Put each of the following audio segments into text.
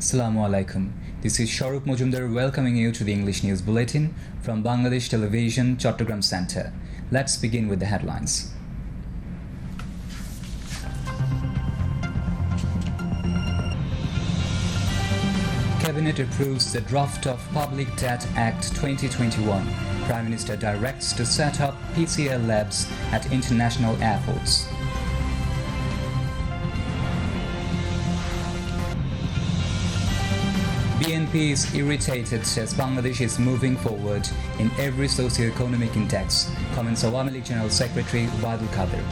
Assalamu alaikum. This is Swarup Mazumder welcoming you to the English News Bulletin from Bangladesh Television Chattogram Center. Let's begin with the headlines. Cabinet approves the draft of Public Debt Act 2021. Prime Minister directs to set up PCR labs at international airports. BNP is irritated as Bangladesh is moving forward in every socio-economic index, comments Awami League General Secretary Badul Kadir.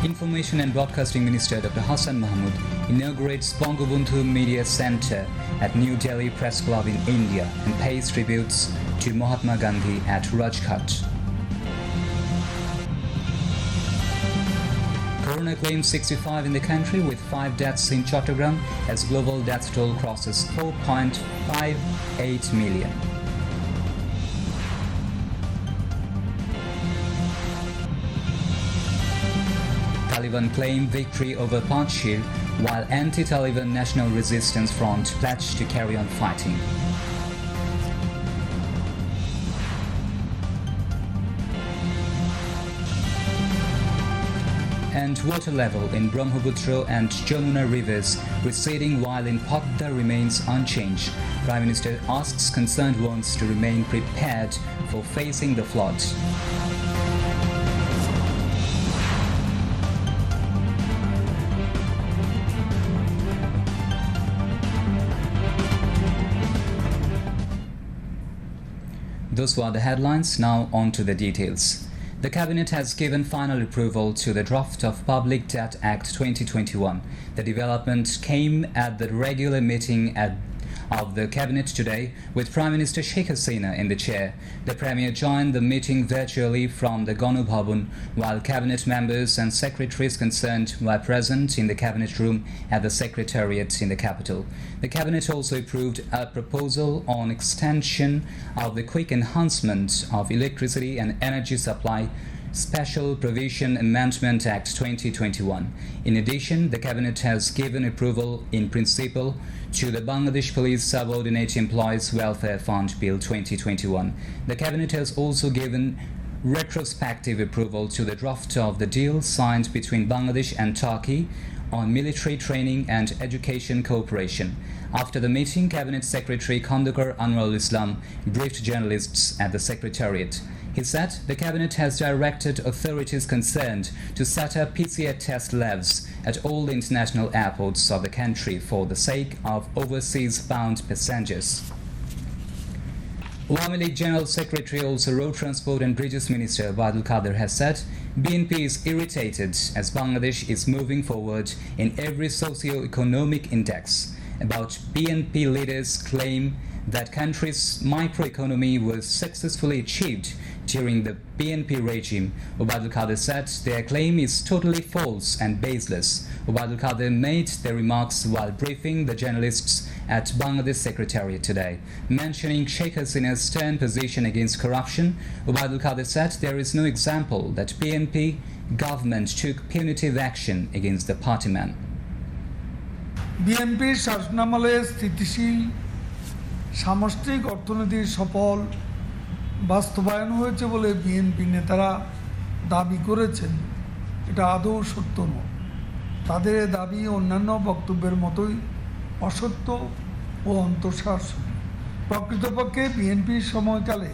Information and Broadcasting Minister Dr. Hassan Mahmud inaugurates Bangabandhu Media Center at New Delhi Press Club in India and pays tributes to Mahatma Gandhi at Rajghat. Corona claims 65 in the country with 5 deaths in Chattogram as global death toll crosses 4.58 million. Taliban claim victory over Panjshir while anti-Taliban National Resistance Front pledged to carry on fighting. And water level in Brahmaputra and Jamuna rivers receding while in Padma remains unchanged. Prime Minister asks concerned ones to remain prepared for facing the floods. Those were the headlines, now on to the details. The Cabinet has given final approval to the draft of Public Debt Act 2021. The development came at the regular meeting of the Cabinet today with Prime Minister Sheikh Hasina in the chair. The Premier joined the meeting virtually from the Ganu Bhavan, while Cabinet members and secretaries concerned were present in the Cabinet room at the Secretariat in the capital. The Cabinet also approved a proposal on extension of the quick enhancement of electricity and energy supply Special Provision Amendment Act 2021. In addition, the Cabinet has given approval in principle to the Bangladesh Police Subordinate Employees Welfare Fund Bill 2021. The Cabinet has also given retrospective approval to the draft of the deal signed between Bangladesh and Turkey on military training and education cooperation. After the meeting, Cabinet Secretary Khandakar Anwarul Islam briefed journalists at the Secretariat. He said the Cabinet has directed authorities concerned to set up PCR test labs at all international airports of the country for the sake of overseas-bound passengers. Awami League General Secretary, also Road Transport and Bridges Minister Badul Kadir has said BNP is irritated as Bangladesh is moving forward in every socio-economic index. About BNP leaders claim that country's microeconomy was successfully achieved during the BNP regime. Badul Kadir said their claim is totally false and baseless. Badul Kadir made the remarks while briefing the journalists at Bangladesh Secretariat today. Mentioning Sheikh Hasina's stern position against corruption, Badul Kadir said there is no example that BNP government took punitive action against the partyman. BNP শাসনামলে স্থিতিশীল সামষ্টিক অর্থনীতির সফল বাস্তবায়ন হয়েছে বলে BNP নেতারা দাবি করেছেন। এটা আদৌ সত্য নয়। তাদের দাবি অন্যান্য বক্তব্যের মতোই অসত্য ও অন্তঃসারশূন্য। প্রকৃতপক্ষে বিএনপির সময়কালে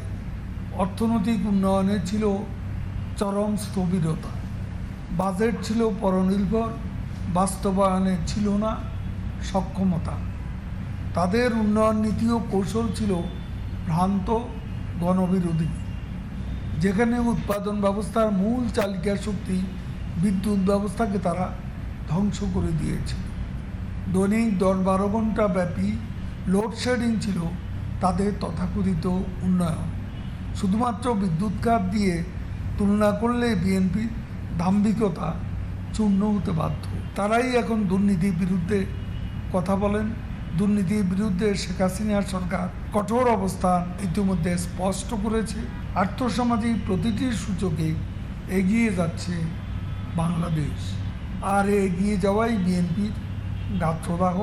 অর্থনৈতিক উন্নয়নে ছিল চরম স্থবিরতা। বাজেট ছিল পরনির্ভর, বাস্তবায়নে ছিল না সক্ষমতা। তাদের উন্নয়ন নীতি ও কৌশল ছিল ভ্রান্ত, গণবিরোধী। যেখানে উৎপাদন ব্যবস্থার মূল চালিকা শক্তি বিদ্যুৎ ব্যবস্থাকে তারা ধ্বংস করে দিয়েছে। দৈনিক 10-12 ঘন্টা ব্যাপী লোডশেডিং ছিল তাদের তথাকথিত উন্নয়ন। শুধুমাত্র বিদ্যুৎ খাত দিয়ে তুলনা করলে বিএনপির দাম্ভিকতা চূর্ণ হতে বাধ্য। তারাই এখন দুর্নীতির বিরুদ্ধে কথা বলেন। দুর্নীতির বিরুদ্ধে শেখ হাসিনার সরকার কঠোর অবস্থান ইতিমধ্যে স্পষ্ট করেছে। আর্থসামাজিক প্রতিটি সূচকে এগিয়ে যাচ্ছে বাংলাদেশ। আর এগিয়ে যাওয়াই বিএনপির গাত্রদাহ।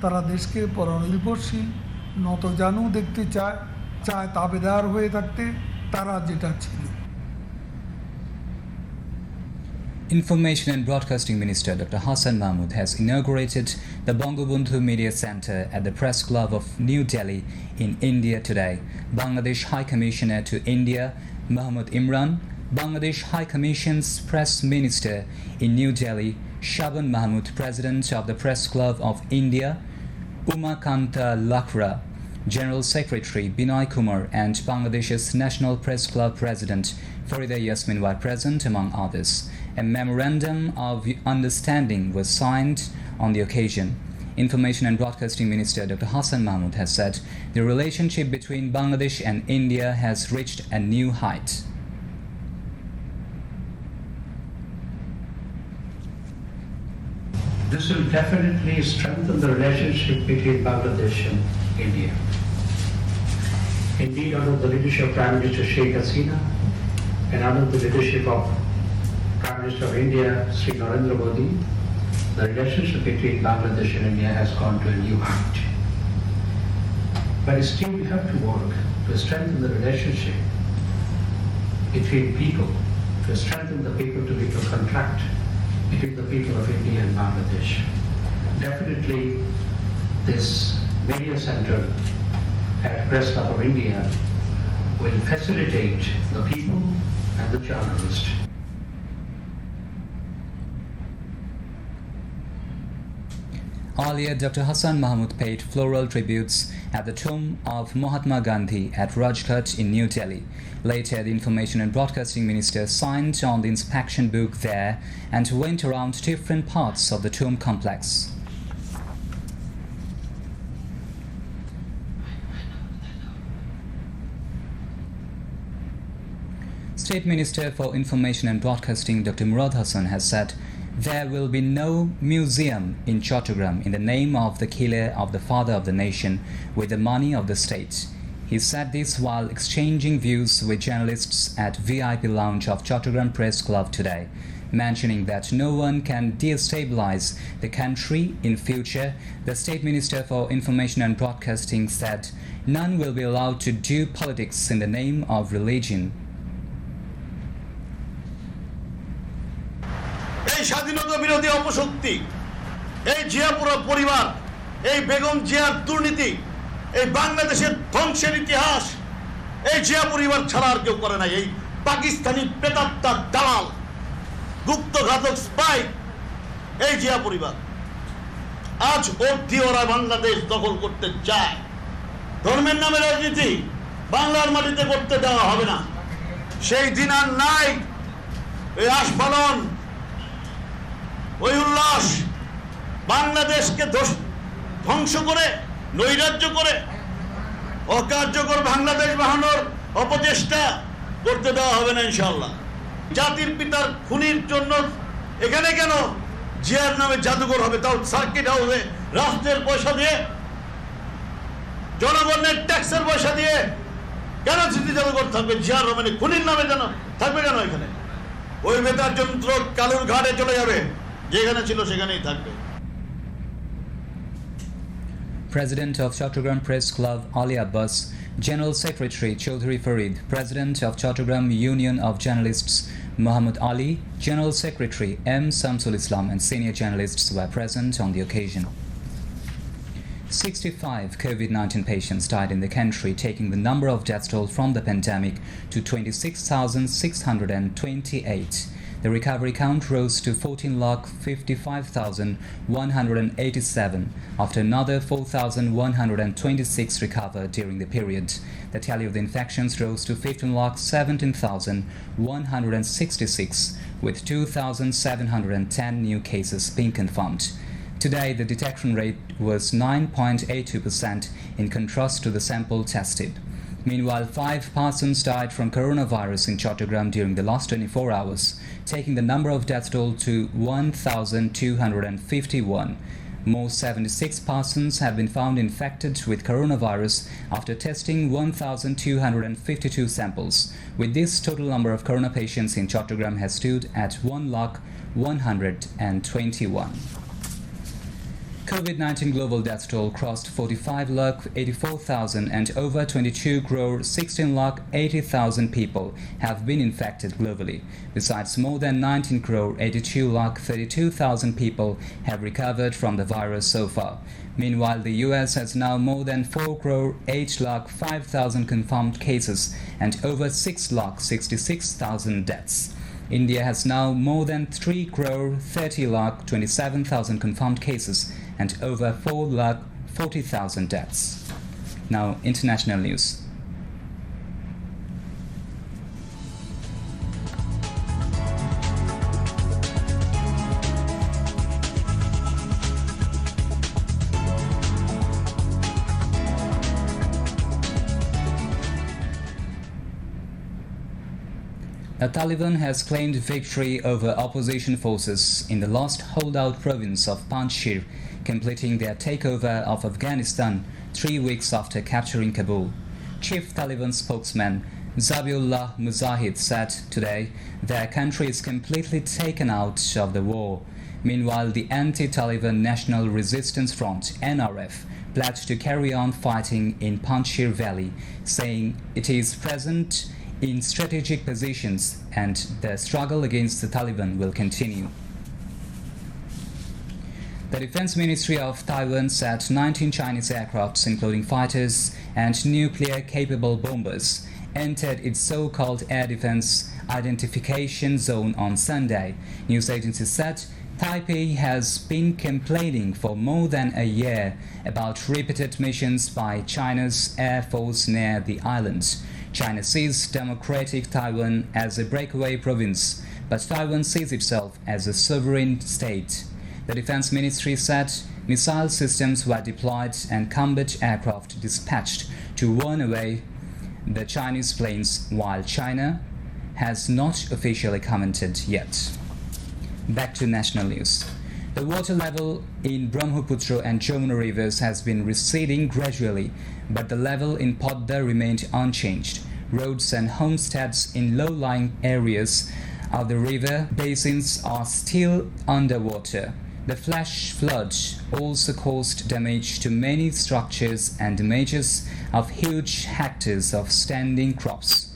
তারা দেশকে পরনির্ভরশীল নতজানু দেখতে চায়, চায় তাবেদার হয়ে থাকতে তারা যেটা ছিল। Information and Broadcasting Minister Dr. Hassan Mahmood has inaugurated the Bangabandhu Media Center at the Press Club of New Delhi in India today. Bangladesh High Commissioner to India, Mahmoud Imran, Bangladesh High Commission's Press Minister in New Delhi, Shaban Mahmood, President of the Press Club of India, Umakanta Lakra, General Secretary Binay Kumar, and Bangladesh's National Press Club President Farida Yasmin were present, among others. A memorandum of understanding was signed on the occasion. Information and Broadcasting Minister Dr. Hassan Mahmood has said the relationship between Bangladesh and India has reached a new height. This will definitely strengthen the relationship between Bangladesh and India. Indeed, under the leadership of Prime Minister Sheikh Hasina and under the leadership of Prime Minister of India, Sri Narendra Modi, the relationship between Bangladesh and India has gone to a new height. But still we have to work to strengthen the relationship between people, to strengthen the people-to-people contract between the people of India and Bangladesh. Definitely, this media center at Press Club of India will facilitate the people and the journalists. Earlier, Dr. Hassan Mahmood paid floral tributes at the tomb of Mahatma Gandhi at Rajghat in New Delhi. Later, the Information and Broadcasting Minister signed on the inspection book there and went around different parts of the tomb complex. State Minister for Information and Broadcasting Dr. Murad Hassan has said there will be no museum in Chattogram in the name of the killer of the father of the nation with the money of the state. He said this while exchanging views with journalists at VIP Lounge of Chattogram Press Club today, mentioning that no one can destabilize the country in future. The State Minister for Information and Broadcasting said none will be allowed to do politics in the name of religion. এই স্বাধীনতা বিরোধী অপশক্তি, এই জিয়াপুরা পরিবার, এই বেগম জিয়ার দুর্নীতি, এই বাংলাদেশের ধ্বংসের ইতিহাস এই জিয়া পরিবার ছাড়া আর কেউ করে নাই। এই পাকিস্তানি প্রেতাত্মার দালাল, গুপ্তঘাতক স্পাই এই জিয়া পরিবার। আজ অবধি ওরা বাংলাদেশ দখল করতে চায়। ধর্মের নামে রাজনীতি বাংলার মাটিতে করতে দেওয়া হবে না। সেই দিন আর নাই। এই আস্ফালন, ওই উল্লাস বাংলাদেশকে ধ্বংস করে, নৈরাজ্য করে, অকার্যকর বাংলাদেশ বানানোর অপচেষ্টা করতে দেওয়া হবে না ইনশাআল্লাহ। জাতির পিতার খুনির জন্য এখানে কেন জিয়ার নামে জাদুঘর হবে, তাও সার্কিট হাউসে রাষ্ট্রের পয়সা দিয়ে, জনগণের ট্যাক্সের পয়সা দিয়ে কেন স্মৃতি জাদুঘর থাকবে? জিয়ার রহমানে খুনির নামে যেন থাকবে কেন এখানে? ওই বেতার যন্ত্র কালুর ঘাটে চলে যাবে, যেখানে ছিল সেখানেই থাকবে। President of Chattogram Press Club Ali Abbas, General Secretary Chaudhry Farid, President of Chattogram Union of Journalists Muhammad Ali, General Secretary M. Samsul Islam and senior journalists were present on the occasion. 65 COVID-19 patients died in the country, taking the number of deaths toll from the pandemic to 26,628. The recovery count rose to 14,55,187 after another 4,126 recovered during the period. The tally of the infections rose to 15,17,166 with 2,710 new cases being confirmed. Today, the detection rate was 9.82% in contrast to the sample tested. Meanwhile, 5 persons died from coronavirus in Chattogram during the last 24 hours, taking the number of deaths toll to 1,251. More 76 persons have been found infected with coronavirus after testing 1,252 samples. With this, total number of corona patients in Chattogram has stood at 1,121,000. COVID-19 global death toll crossed 45,84,000 and over 22 crore 16,80,000 people have been infected globally. Besides, more than 19 crore 82,32,000 people have recovered from the virus so far. Meanwhile, the US has now more than 4 crore 8,05,000 confirmed cases and over 6,66,000 deaths. India has now more than 3 crore 30,27,000 confirmed cases and over 4,40,000 deaths. Now, international news. The Taliban has claimed victory over opposition forces in the last holdout province of Panjshir, completing their takeover of Afghanistan 3 weeks after capturing Kabul. Chief Taliban spokesman Zabiullah Mujahid said today their country is completely taken out of the war. Meanwhile, the anti-Taliban National Resistance Front (NRF) pledged to carry on fighting in Panjshir Valley, saying it is present in strategic positions and the struggle against the Taliban will continue. The Defense Ministry of Taiwan said 19 Chinese aircrafts, including fighters and nuclear-capable bombers, entered its so-called air defense identification zone on Sunday. News agency said Taipei has been complaining for more than a year about repeated missions by China's Air Force near the islands. China sees Democratic Taiwan as a breakaway province, but Taiwan sees itself as a sovereign state. The Defense Ministry said missile systems were deployed and combat aircraft dispatched to warn away the Chinese planes, while China has not officially commented yet. Back to national news. The water level in Brahmaputra and Jamuna rivers has been receding gradually, but the level in Podda remained unchanged. Roads and homesteads in low-lying areas of the river basins are still underwater. The flash flood also caused damage to many structures and damages of huge hectares of standing crops.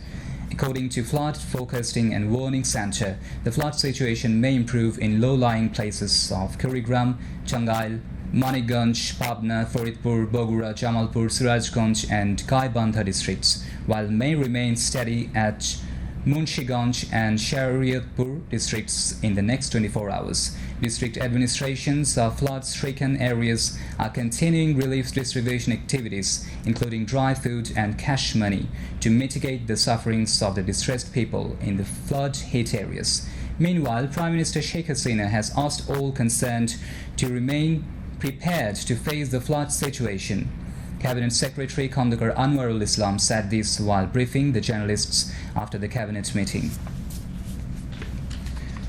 According to Flood Forecasting and Warning Center, the flood situation may improve in low-lying places of Kurigram, Changail, Manikganj, Pabna, Faridpur, Bogura, Jamalpur, Sirajganj and Gaibandha districts, while may remain steady at Munshiganj and Shariatpur districts in the next 24 hours. District administrations of flood-stricken areas are continuing relief distribution activities, including dry food and cash money, to mitigate the sufferings of the distressed people in the flood-hit areas. Meanwhile, Prime Minister Sheikh Hasina has asked all concerned to remain prepared to face the flood situation. Cabinet Secretary Khandakar Anwarul Islam said this while briefing the journalists after the cabinet meeting.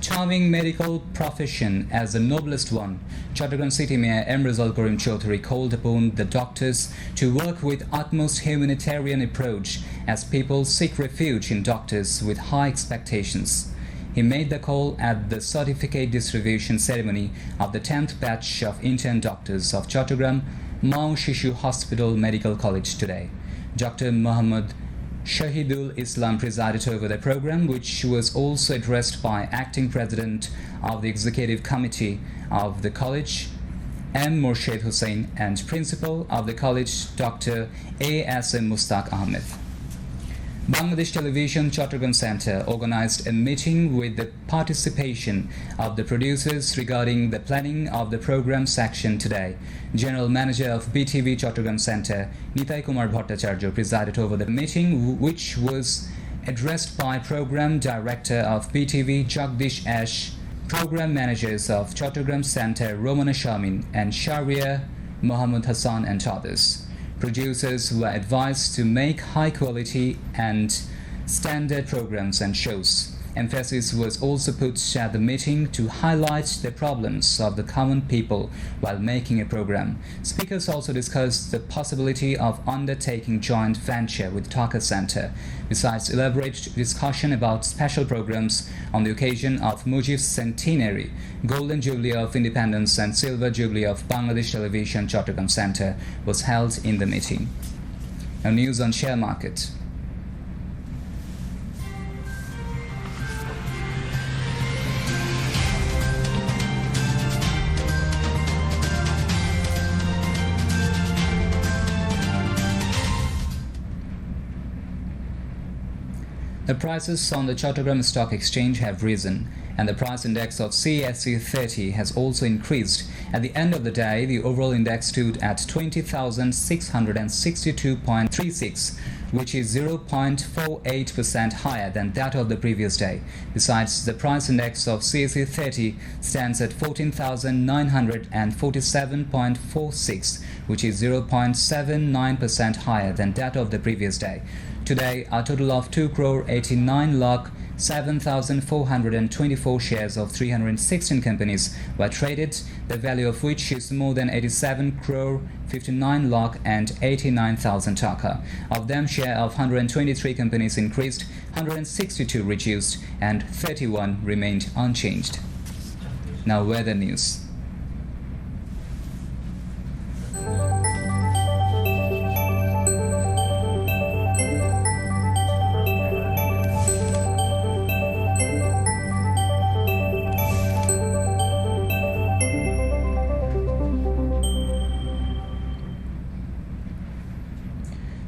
Charming medical profession as the noblest one, Chattogram City Mayor Emrazal Karim Chaudhary called upon the doctors to work with utmost humanitarian approach as people seek refuge in doctors with high expectations. He made the call at the certificate distribution ceremony of the 10th batch of intern doctors of Chattogram Mao Shishu Hospital Medical College today. Dr. Muhammad Shahidul Islam presided over the program, which was also addressed by Acting President of the Executive Committee of the College, M. Murshid Hussain, and Principal of the College, Dr. A.S.M. Mustaq Ahmed. Bangladesh Television Chattogram Center organized a meeting with the participation of the producers regarding the planning of the program section today. General Manager of BTV Chattogram Center, Nitai Kumar Bhattacharya, presided over the meeting, which was addressed by Program Director of BTV Jagdish Ash, Program Managers of Chattogram Center Romana Shamin and Sharia Muhammad Hassan and others. Producers were advised to make high quality and standard programs and shows, Emphasis was also put at the meeting to highlight the problems of the common people while making a program. Speakers also discussed the possibility of undertaking joint venture with Dhaka Center, besides elaborate discussion about special programs on the occasion of Mujib's centenary, Golden Jubilee of Independence and Silver Jubilee of Bangladesh Television Chattogram Center was held in the meeting. Now news on share market. The prices on the Chattogram Stock Exchange have risen, and the price index of CAC 30 has also increased. At the end of the day, the overall index stood at 20,662.36, which is 0.48% higher than that of the previous day. Besides, the price index of CAC 30 stands at 14,947.46, which is 0.79% higher than that of the previous day. Today, a total of 2,89,07,424 shares of 316 companies were traded, the value of which is more than 87,59,89,000 taka. Of them, share of 123 companies increased, 162 reduced, and 31 remained unchanged. Now weather news.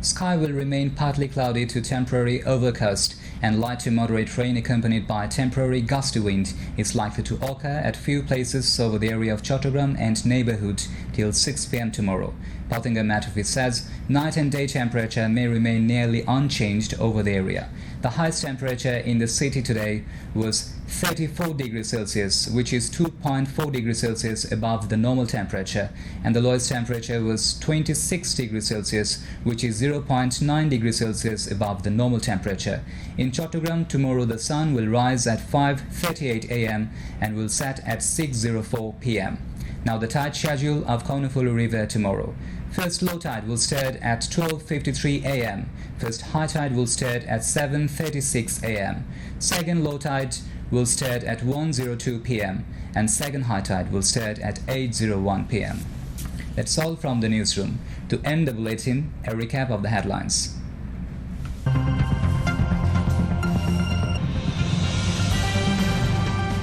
Sky will remain partly cloudy to temporary overcast, and light to moderate rain accompanied by temporary gusty wind is likely to occur at few places over the area of Chattogram and neighborhood till 6 p.m. tomorrow. Pothinga Matofis says night and day temperature may remain nearly unchanged over the area. The highest temperature in the city today was 34 degrees Celsius, which is 2.4 degrees Celsius above the normal temperature, and the lowest temperature was 26 degrees Celsius, which is 0.9 degrees Celsius above the normal temperature. In Chattogram, tomorrow the sun will rise at 5:38 a.m. and will set at 6:04 p.m. Now the tide schedule of Konafulu River tomorrow. First low tide will start at 12:53 a.m. First high tide will start at 7:36 a.m. Second low tide will start at 1:02 p.m. and second high tide will start at 8:01 p.m. That's all from the newsroom. To end the bulletin, a recap of the headlines.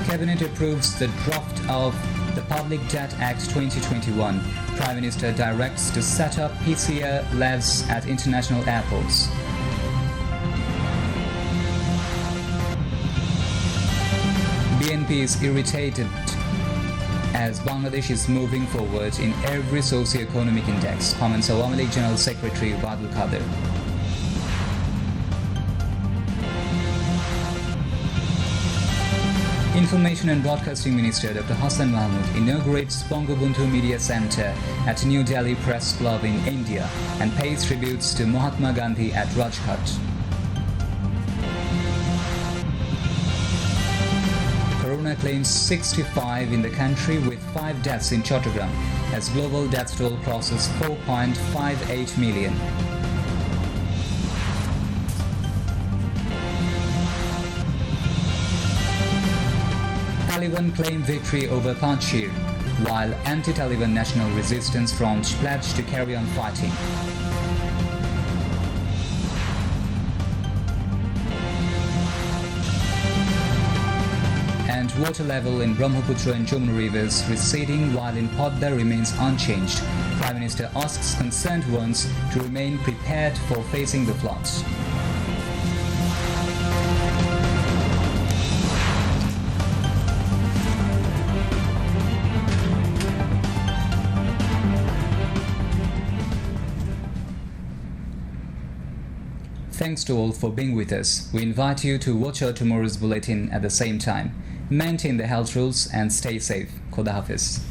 Cabinet approves the draft of the Public Debt Act 2021. Prime Minister directs to set up PCR labs at international airports. BNP is irritated as Bangladesh is moving forward in every socio-economic index, comments Awami League General Secretary Badul Kader. Information and Broadcasting Minister Dr. Hassan Mahmood inaugurates Bangabandhu Media Center at New Delhi Press Club in India and pays tributes to Mahatma Gandhi at Rajghat. Corona claims 65 in the country with 5 deaths in Chattogram as global death toll crosses 4.58 million. Taliban claim victory over Panjshir, while anti-Taliban National Resistance Front pledged to carry on fighting. And water level in Brahmaputra and Jamuna rivers receding while in Podda remains unchanged. Prime Minister asks concerned ones to remain prepared for facing the floods. Thanks to all for being with us. We invite you to watch our tomorrow's bulletin at the same time. Maintain the health rules and stay safe. Khuda Hafiz.